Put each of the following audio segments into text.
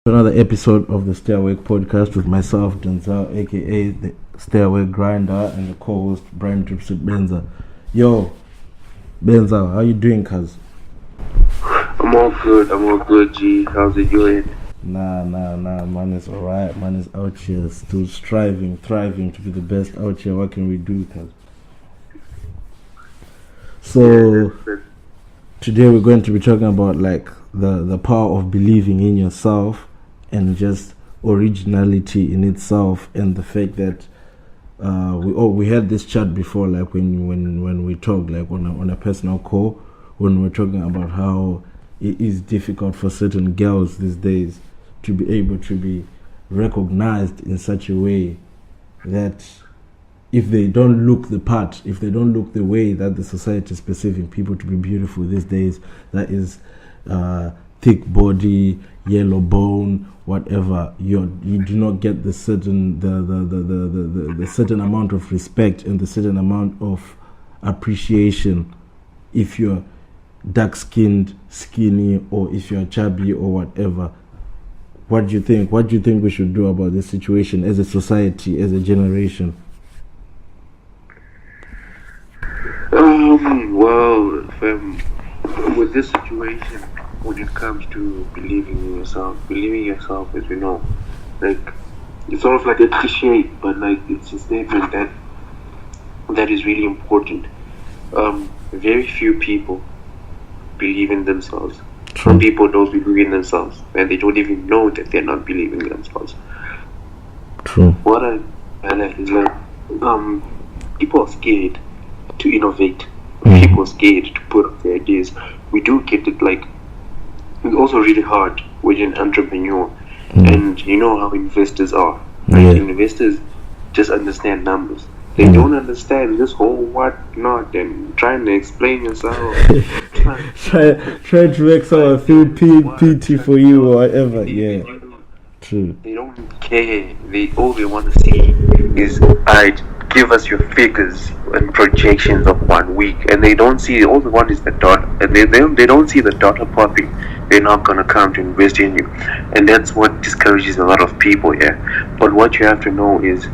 Another episode of the StayAwake podcast with myself, Denzel, aka the StayAwake Grinder, and the co-host Brian Dripsit Benza. Yo, Benza, how you doing, cuz? I'm all good, G. How's it going? Nah, man, it's alright. Man is out here still thriving to be the best out here. What can we do, cuz? So, today we're going to be talking about like the power of believing in yourself and just originality in itself, and the fact that we had this chat before, like when we talked like on a personal call, when we're talking about how it is difficult for certain girls these days to be able to be recognized in such a way that if they don't look the part, if they don't look the way that the society is perceiving people to be beautiful these days, that is thick body, yellow bone, whatever, you do not get the certain the certain amount of respect and the certain amount of appreciation if you're dark skinned, skinny, or if you're chubby or whatever. What do you think? What do you think we should do about this situation as a society, as a generation? Well, with this situation, when it comes to believing in yourself, as we know, like, it's sort of like a cliche, but like it's a statement that is really important. Very few people believe in themselves. True. Some people don't believe in themselves, and they don't even know that they're not believing in themselves. True. What I like is like, people are scared to innovate. People are scared to put up their ideas. We do get it, like, it's also really hard when you're an entrepreneur, and you know how investors are. Like, investors just understand numbers. They don't understand this whole whatnot and trying to explain yourself. try to make someone feel pity for you or whatever. Yeah, true. They don't care. All they want to see is, give us your figures and projections of 1 week, and they don't see. All they want is the dot, and they don't see the dollar popping. They're not gonna come to invest in you, and that's what discourages a lot of people. Yeah, but what you have to know is,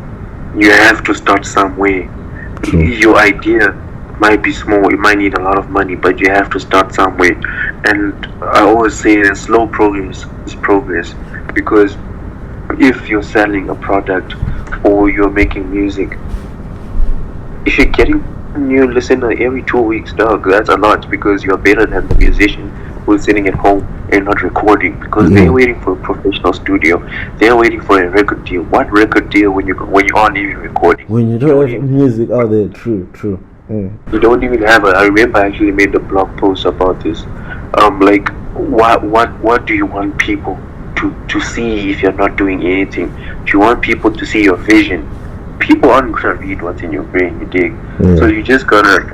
you have to start somewhere. True. Your idea might be small, it might need a lot of money, but you have to start somewhere. And I always say that slow progress is progress, because if you're selling a product or you're making music, if you're getting a new listener every 2 weeks, dog, that's a lot, because you're better than the musician who's sitting at home and not recording, because they're waiting for a professional studio. They're waiting for a record deal. What record deal when you aren't even recording? When you don't have music out there, true. You don't even have I remember I actually made a blog post about this. Like, what do you want people to see if you're not doing anything? Do you want people to see your vision? People aren't gonna read what's in your brain, you dig? So you just gotta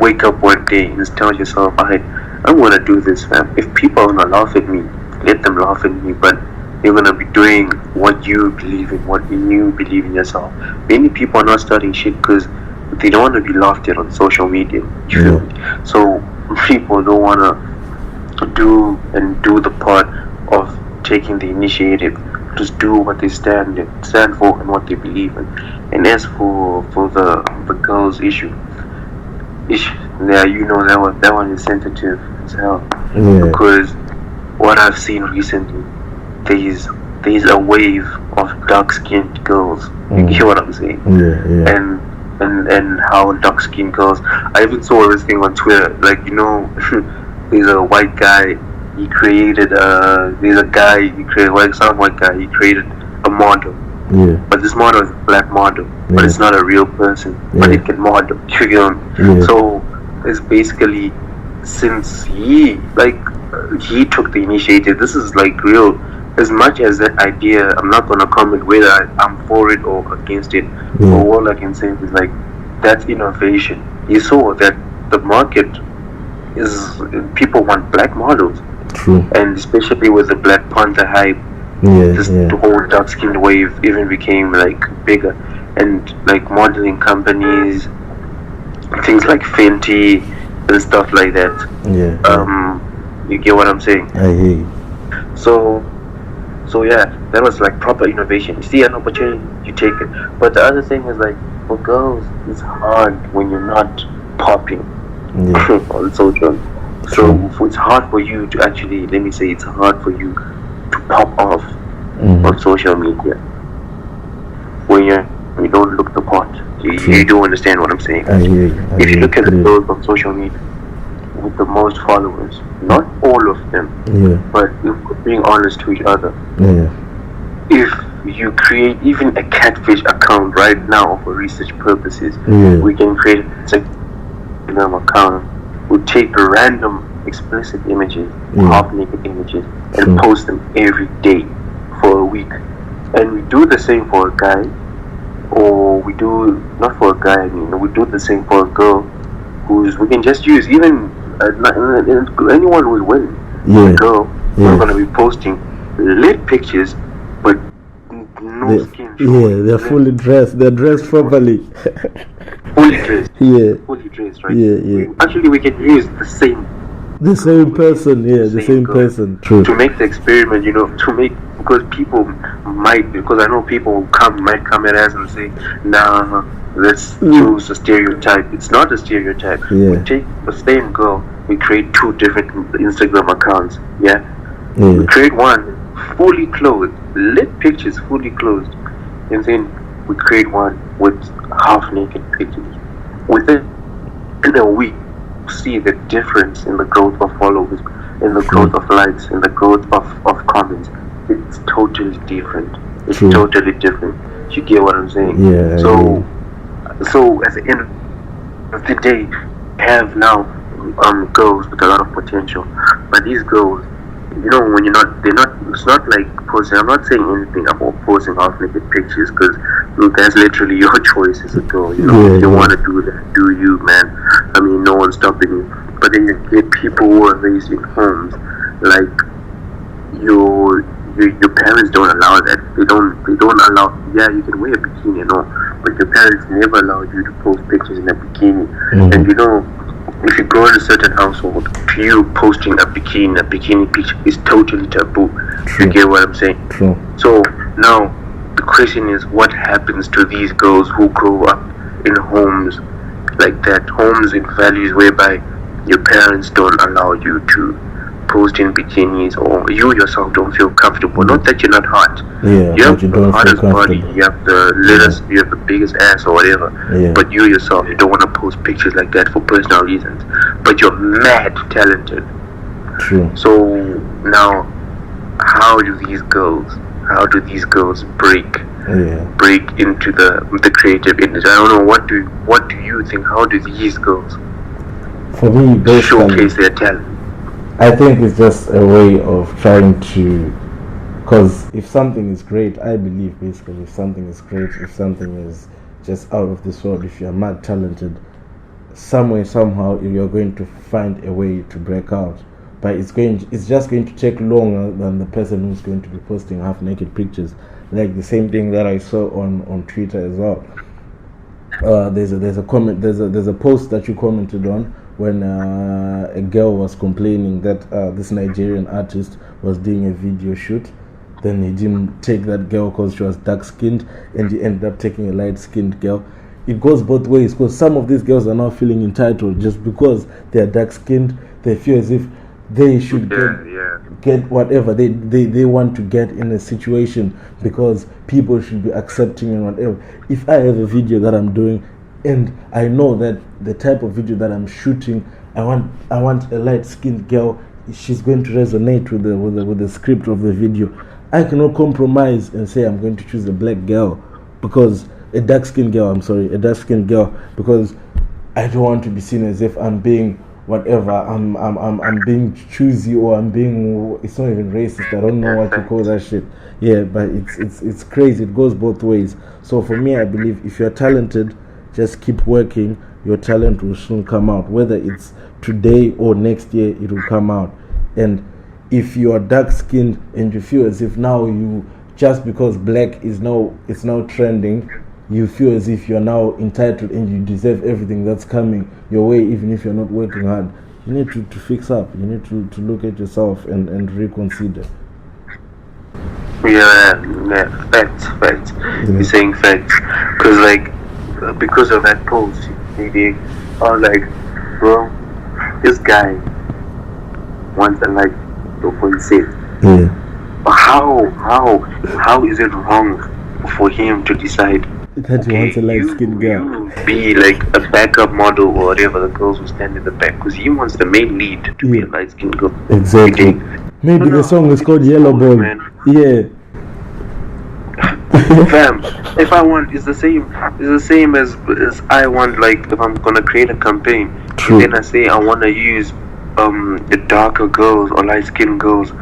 wake up one day and just tell yourself, I'm gonna do this, fam. If people are gonna laugh at me, let them laugh at me, but you're gonna be doing what you believe in, what you believe in yourself. Many people are not starting shit because they don't want to be laughed at on social media. You feel me? So people don't want to do the part of taking the initiative. Just do what they stand for and what they believe in. And as for the girls' issue, yeah, you know that one is sensitive as hell. Because what I've seen recently, there's a wave of dark-skinned girls. You hear what I'm saying? And how dark-skinned girls. I even saw this thing on Twitter. Like, you know, there's a white guy. He created some white guy. He created a model. But this model is a black model, but it's not a real person. But it can model. You feel me? So it's basically, since he took the initiative, this is like real. As much as that idea, I'm not gonna comment whether I'm for it or against it. But all I can say is, like, that's innovation. You saw that the market is, people want black models. True. And especially with the Black Panther hype, the whole dark skinned wave even became like bigger, and like modeling companies, things like Fenty and stuff like that. You get what I'm saying? I hear you. So So yeah, that was like proper innovation. You see an opportunity, you take it. But the other thing is like, for girls, it's hard when you're not popping on social. So it's hard for you to actually, let me say, it's hard for you to pop off on social media when you don't look the part. You do understand what I'm saying? If you look at the girls on social media with the most followers, not all of them, but if we're being honest to each other, if you create even a catfish account right now for research purposes, we can create an Instagram account. We take random explicit images, half naked images, and post them every day for a week. And we do the same for a guy, or we do not for a guy. I mean, we do the same for a girl, we can just use even anyone who's winning. A girl, we're gonna be posting lit pictures, but no skin. They're fully dressed. They're dressed properly. Fully dressed. Fully dressed, right? Actually, we can use the same person. The same person. True. To make the experiment, because people because I know people might come at us and say, nah, let's choose a stereotype. It's not a stereotype. We take the same girl, we create two different Instagram accounts. We create one fully clothed, lit pictures fully clothed, and then we create one with half naked pictures. Within a week, see the difference in the growth of followers, in the growth of likes, in the growth of comments. It's totally different. It's totally different. You get what I'm saying? So at the end of the day, have now girls with a lot of potential, but these girls, when it's not like posting. I'm not saying anything about posting half naked pictures, because that's literally your choice as a girl. If you want to do that, do you, man. I mean, no one's stopping you. But then you get people who are raised in homes like your parents don't allow that. They don't allow. Yeah, you can wear a bikini and all, but your parents never allowed you to post pictures in a bikini. And if you grow in a certain household, you posting a bikini picture is totally taboo. You get what I'm saying? So now the question is, what happens to these girls who grow up in homes like that, homes and values whereby your parents don't allow you to post in bikinis, or you yourself don't feel comfortable? Not that you're not hot. You have the hottest body, you have the you have the biggest ass or whatever, but you yourself, you don't want to post pictures like that for personal reasons, but you're mad talented. So now, how do these girls break into the creative industry? I don't know, what do you think? How do these girls, for me, showcase their talent? I think it's just a way of trying to, because if something is great, I believe basically if something is great, if something is just out of this world, if you're mad talented, somewhere, somehow, you're going to find a way to break out. But it's just going to take longer than the person who's going to be posting half naked pictures. Like the same thing that I saw on Twitter as well. There's a post that you commented on, when a girl was complaining that this Nigerian artist was doing a video shoot. Then he didn't take that girl because she was dark-skinned, and he ended up taking a light-skinned girl. It goes both ways, because some of these girls are now feeling entitled just because they are dark-skinned. They feel as if they should get whatever they want to get in a situation, because people should be accepting and whatever. If I have a video that I'm doing, and I know that the type of video that I'm shooting, I want a light-skinned girl, she's going to resonate with the script of the video, I cannot compromise and say I'm going to choose a black girl, because a dark-skinned girl, because I don't want to be seen as if I'm being whatever, I'm being choosy, or I'm being, it's not even racist, I don't know what to call that shit. But it's crazy. It goes both ways. So for me, I believe if you're talented, just keep working, your talent will soon come out. Whether it's today or next year, it will come out. And if you are dark-skinned and you feel as if now just because black is now trending, you feel as if you're now entitled and you deserve everything that's coming your way, even if you're not working hard. You need to fix up. You need to look at yourself and reconsider. Yeah, facts. He's saying facts. Because, like, because of that post, they are like, bro, this guy wants a like for his sake. Yeah. How is it wrong for him to decide That he wants a light-skinned girl? You be like a backup model or whatever, the girls who stand in the back, because he wants the main lead to be a light-skinned girl. Exactly. Maybe the song is called Yellow Ball. Yeah. Fam, if I want, it's the same as I want. Like, if I'm gonna create a campaign, True. then I say I want to use the darker girls or light-skinned girls,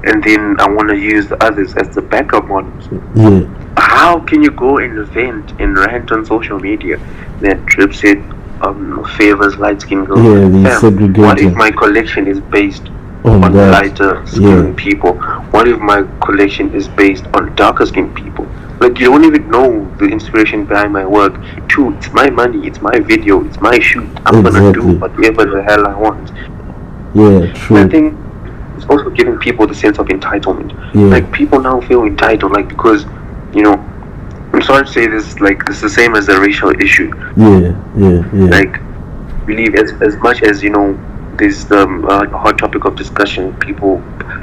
and then I want to use the others as the backup models. Yeah. How can you go and vent and rant on social media that Trip said favors light-skinned girls? Yeah, they're segregating. What if my collection is based on lighter skinned people? What if my collection is based on darker skinned people? Like, you don't even know the inspiration behind my work. Too, it's my money, it's my video, it's my shoot. I'm gonna do whatever the hell I want. Yeah, true. I think it's also giving people the sense of entitlement. Yeah. Like, people now feel entitled, like, because, you know, I'm sorry to say this, like, it's the same as the racial issue. Yeah. Like, believe as much as, you know, there's the hot topic of discussion, people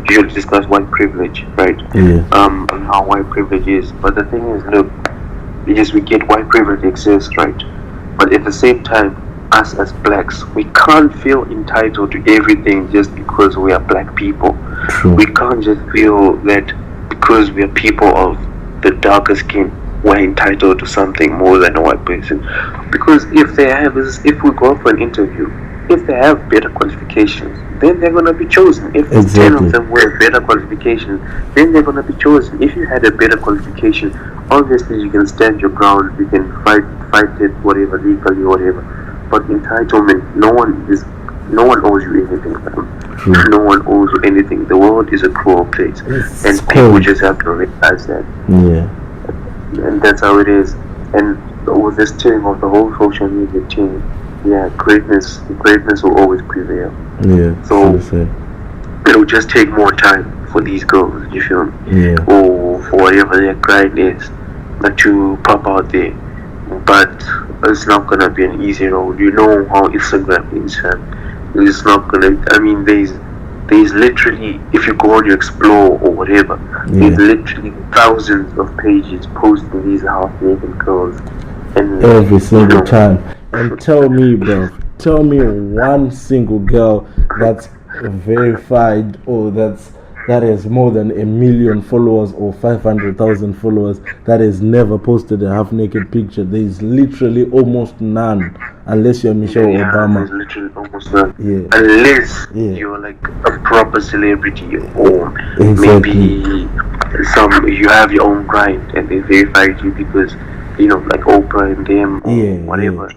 usually discuss white privilege, right? Yeah. And how white privilege is. But the thing is, look, yes, we get white privilege exists, right? But at the same time, us as blacks, we can't feel entitled to everything just because we are black people. True. We can't just feel that because we are people of the darker skin, we're entitled to something more than a white person. Because if we go for an interview, if they have better qualifications, then they're going to be chosen. If 10 of them were better qualifications, then they're going to be chosen. If you had a better qualification, obviously you can stand your ground, you can fight it, whatever, legally, whatever. But entitlement, no one owes you anything, man. No one owes you anything. The world is a cruel place, and people just have to realize that. Yeah. And that's how it is. And with this thing of the whole social media thing, yeah, greatness will always prevail. Yeah. So it'll just take more time for these girls, you feel me? Yeah. Or for whatever their grind is, to pop out there. But it's not gonna be an easy road. You know how Instagram is, fam. It's not gonna. I mean, there's literally, if you go on your explore or whatever, there's literally thousands of pages posting these half-naked girls, and every single time. And tell me one single girl that's verified or that has more than 1 million followers or 500,000 followers that has never posted a half-naked picture. There is literally almost none, unless you're Michelle Obama. There's literally almost none. Yeah. Unless you're like a proper celebrity, or maybe you have your own grind and they verified you because, you know, like Oprah and them, or whatever.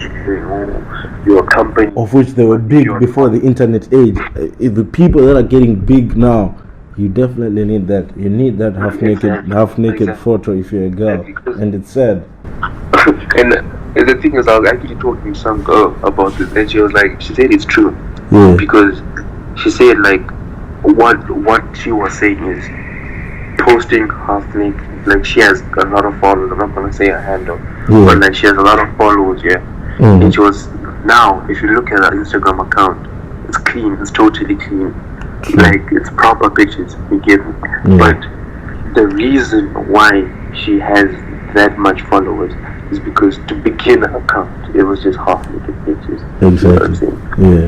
Your company, of which they were big before the internet age. The people that are getting big now, you definitely need that. You need that half-naked photo if you're a girl, and it's sad. And the thing is, I was actually talking to some girl about this, and she said it's true, because she said, like, what she was saying is posting half-naked. Like, she has a lot of followers. I'm not gonna say her handle, but like she has a lot of followers, and she was, now if you look at her Instagram account, it's clean, it's totally clean. Like, it's proper pictures, you get me? But the reason why she has that much followers is because to begin her account, it was just half-naked pictures. Exactly. You know what I'm saying?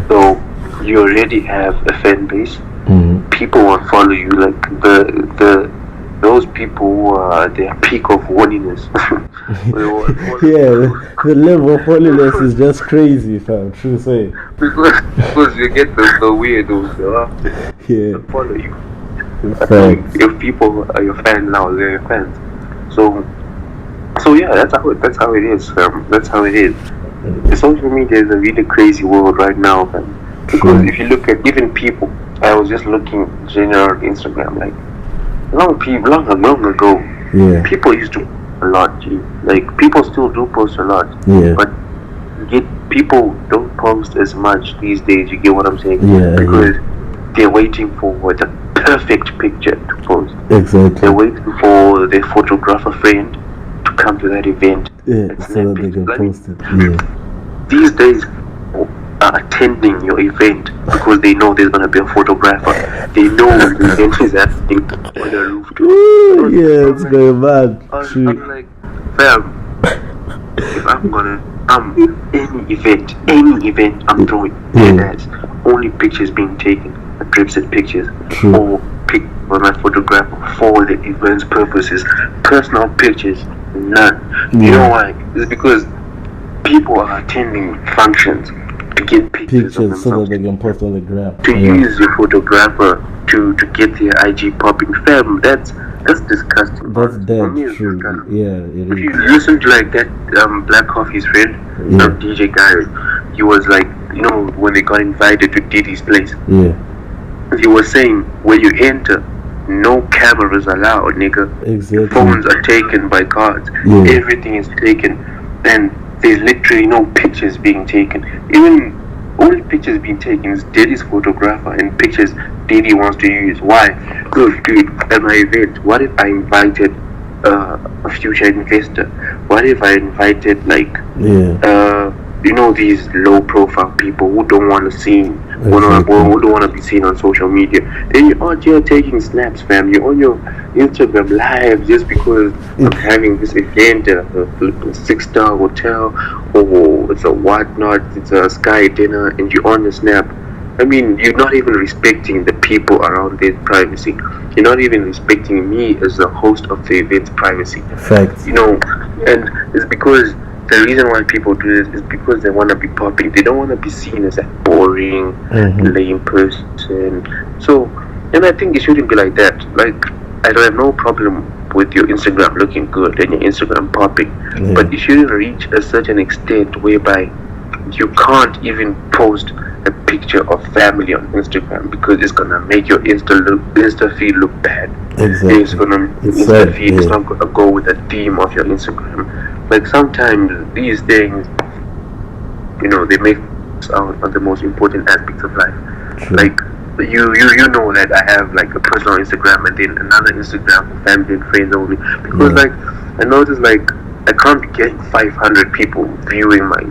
So you already have a fan base. People will follow you. Like those people who are at their peak of horniness. The level of holiness is just crazy, fam. True say. Because you get the weirdos that follow you. If people are your fans now, they're your fans. So yeah, that's how it is, fam. That's how it is. The social media is a really crazy world right now, fam. Because if you look at even people, I was just looking general Instagram, like long ago, people used to a lot, like people still do post a lot, but people don't post as much these days. You get what I'm saying? Because they're waiting for the perfect picture to exposed. Exactly. They're waiting for their photographer friend to come to that event. Yeah, so that they can post it. Yeah. These days, are attending your event because they know there's gonna be a photographer. They know the event is happening on the rooftop. Yeah, it's going mad. I'm like, fam, if any event I'm throwing, that's only pictures being taken, trips and pictures, or pick by my photographer for the event's purposes. Personal pictures, none. You know why? It's because people are attending functions to get pictures of themselves, so that they can post on the gram. To use your photographer to get their IG popping. Fam, that's disgusting. That's dead. True. Yeah, it if you listen to like that Black Coffee's friend, DJ guy, he was like, you know, when they got invited to Diddy's place, he was saying when you enter, no cameras allowed, nigga. Exactly. Phones are taken by guards. Everything is taken, and there's literally no pictures being taken. Even only pictures being taken is Diddy's photographer and pictures Diddy wants to use. Why? Look, dude, at my event, what if I invited a future investor? What if I invited like you know, these low profile people who don't want to see, who don't want to be seen on social media? Then you're out here taking snaps, fam. You're on your Instagram live just because I'm having this event at a 6-star hotel, or it's a whatnot, it's a sky dinner, and you're on the snap. I mean, you're not even respecting the people around their privacy. You're not even respecting me as the host of the event's privacy. Facts. You know, and it's because the reason why people do this is because they want to be popping. They don't want to be seen as a boring, lame person. So, and I think it shouldn't be like that. Like, I don't have no problem with your Instagram looking good and your Instagram popping, but it shouldn't reach a certain extent whereby you can't even post a picture of family on Instagram because it's gonna make your Insta feed look bad. Exactly. It's gonna Insta feed is not gonna go with the theme of your Instagram. Like sometimes these things, you know, they make us out on the most important aspects of life. True. Like you know that I have like a personal Instagram and then another Instagram for family and friends only, because like I noticed like I can't be getting 500 people viewing my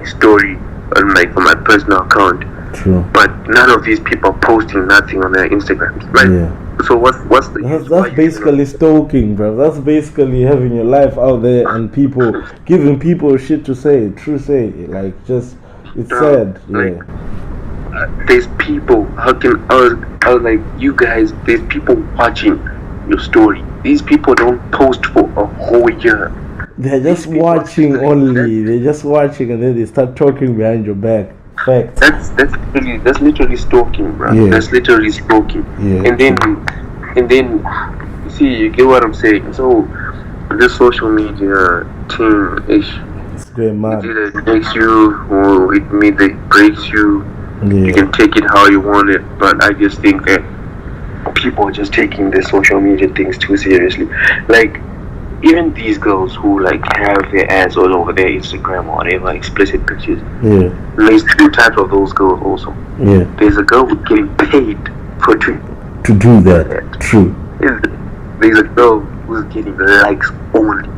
story on like on my personal account. True. But none of these people are posting nothing on their Instagrams. Like so what's the that's basically stalking, bro. That's basically having your life out there and people giving people shit to say, like just it's sad. Like, there's people, I was like, you guys, there's people watching your story. These people don't post for a whole year. They're just watching only. They're just watching and then they start talking behind your back. Facts. That's literally stalking, bro. Yeah. That's literally stalking. Yeah. And then see, you get what I'm saying. So this social media thing is it's going mad. It either makes you or it breaks you. Yeah. You can take it how you want it, but I just think that people are just taking the social media things too seriously. Like even these girls who like have their ads all over their Instagram or whatever, explicit pictures. Yeah. There's two types of those girls also. Yeah. There's a girl who's getting paid to do that. True. There's a girl who's getting likes only.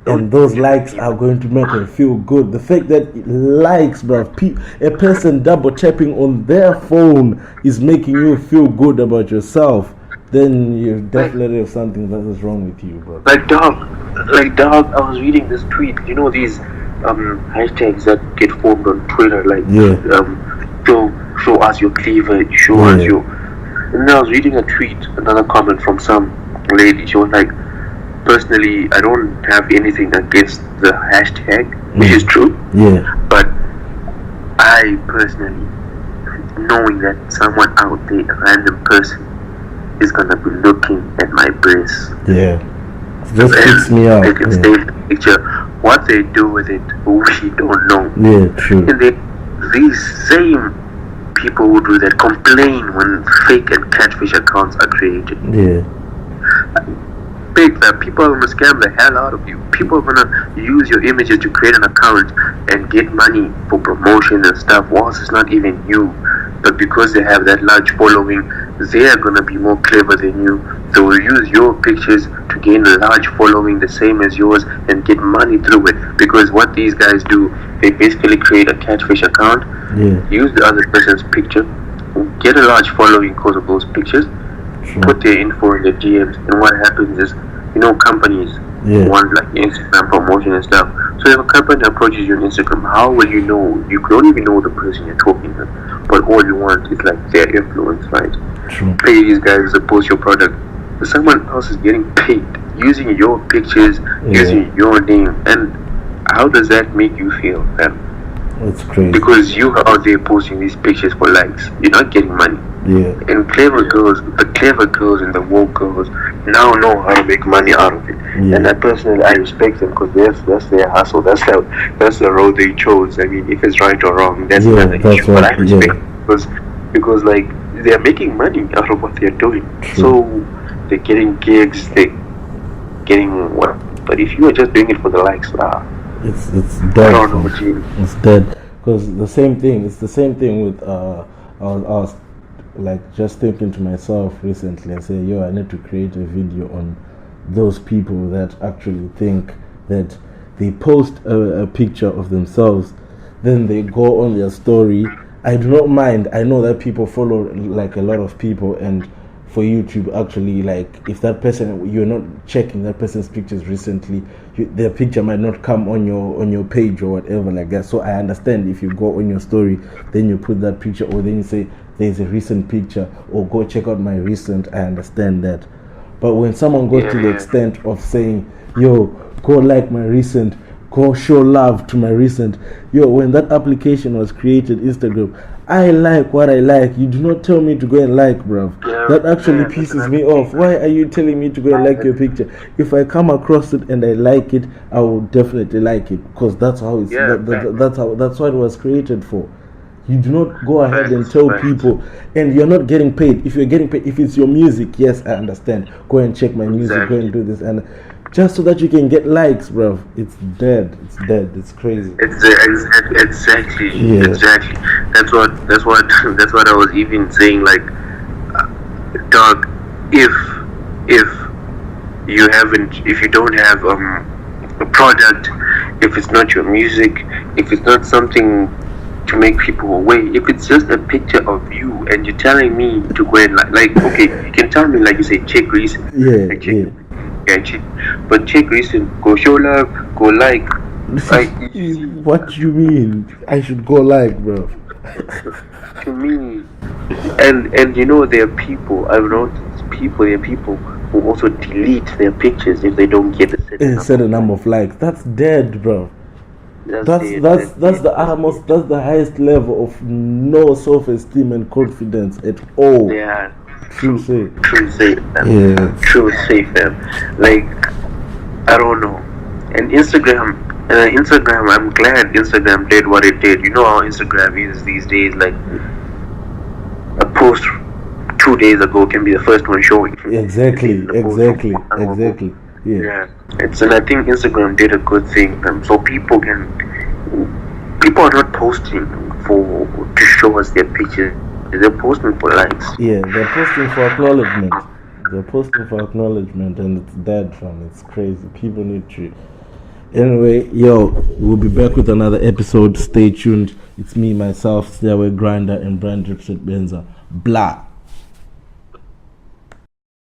And those likes are going to make her feel good. The fact that likes, bro, a person double tapping on their phone is making you feel good about yourself, then you definitely have something that is wrong with you, bro. Like dog, I was reading this tweet. You know these hashtags that get formed on Twitter, like show us your cleavage, show us your. And then I was reading a tweet, another comment from some lady. She was like, personally, I don't have anything against the hashtag, which is true. Yeah. But I personally, knowing that someone out there, a random person, is gonna be looking at my breasts. Yeah. It just freaks me out. They can stay in the picture. What they do with it, we don't know. Yeah, true. And these same people who do that complain when fake and catfish accounts are created. Yeah. Big that people are gonna scam the hell out of you. People are gonna use your images to create an account and get money for promotion and stuff, whilst it's not even you. But because they have that large following, they are gonna be more clever than you. They will use your pictures to gain a large following the same as yours and get money through it. Because what these guys do, they basically create a catfish account, use the other person's picture, get a large following because of those pictures, put their info in the DMs, and what happens is, companies want like Instagram promotion and stuff. So if a company approaches you on Instagram, how will you know? You don't even know the person you're talking to, but all you want is like their influence, right? True. Pay these guys to post your product, but someone else is getting paid using your pictures, using your name, and how does that make you feel, man? It's crazy. Because you are out there posting these pictures for likes. You're not getting money. Yeah. And the clever girls and the woke girls now know how to make money out of it. Yeah. And I personally, I respect them because that's their hustle. That's the road they chose. I mean, if it's right or wrong, that's another issue. But I respect because like they're making money out of what they're doing. True. So they're getting gigs, they're getting what. But if you are just doing it for the likes, it's dead. I don't know, it's dead. Because it's the same thing with I was like just thinking to myself recently and say, I need to create a video on those people that actually think that they post a picture of themselves, then they go on their story. I do not mind. I know that people follow like a lot of people, and for you to actually like, if that person, you're not checking that person's pictures recently, their picture might not come on your page or whatever like that. So I understand if you go on your story, then you put that picture, or then you say there's a recent picture, or go check out my recent. I understand that. But when someone goes to the extent of saying, go like my recent, go show love to my recent, when that application was created, Instagram, I like what I like. You do not tell me to go and like, bruv. That actually pisses me off. Why are you telling me to go and like your picture? If I come across it and I like it, I will definitely like it, because that's how it's that's what it was created for. You do not go ahead and tell people, and you're not getting paid. If you're getting paid, if it's your music, yes, I understand. Go and check my music, go and do this, and just so that you can get likes, bro. It's dead. It's crazy. Exactly. That's what I was even saying. Like, dog, if you don't have a product, if it's not your music, if it's not something to make people away, if it's just a picture of you and you're telling me to go and like okay, you can tell me, like you say, check recent, check, but check recent, go show love, go like what do you mean I should go like, bro? To me, and there are people, I've noticed there are people who also delete their pictures if they don't get a certain number of likes. That's dead, bro. That's the utmost, that's the highest level of no self-esteem and confidence at all. Yeah. True safe, man. Yeah. True safe, man. Like, I don't know. And Instagram, I'm glad Instagram did what it did. You know how Instagram is these days, like a post 2 days ago can be the first one showing. Exactly. Yeah. And I think Instagram did a good thing. So people are not posting to show us their pictures. They're posting for likes. Yeah, they're posting for acknowledgement. And it's dead, fam. It's crazy. People need to. Anyway, we'll be back with another episode. Stay tuned. It's me, myself, StayAwake Grinder, and Brand Dripset Benza. Blah.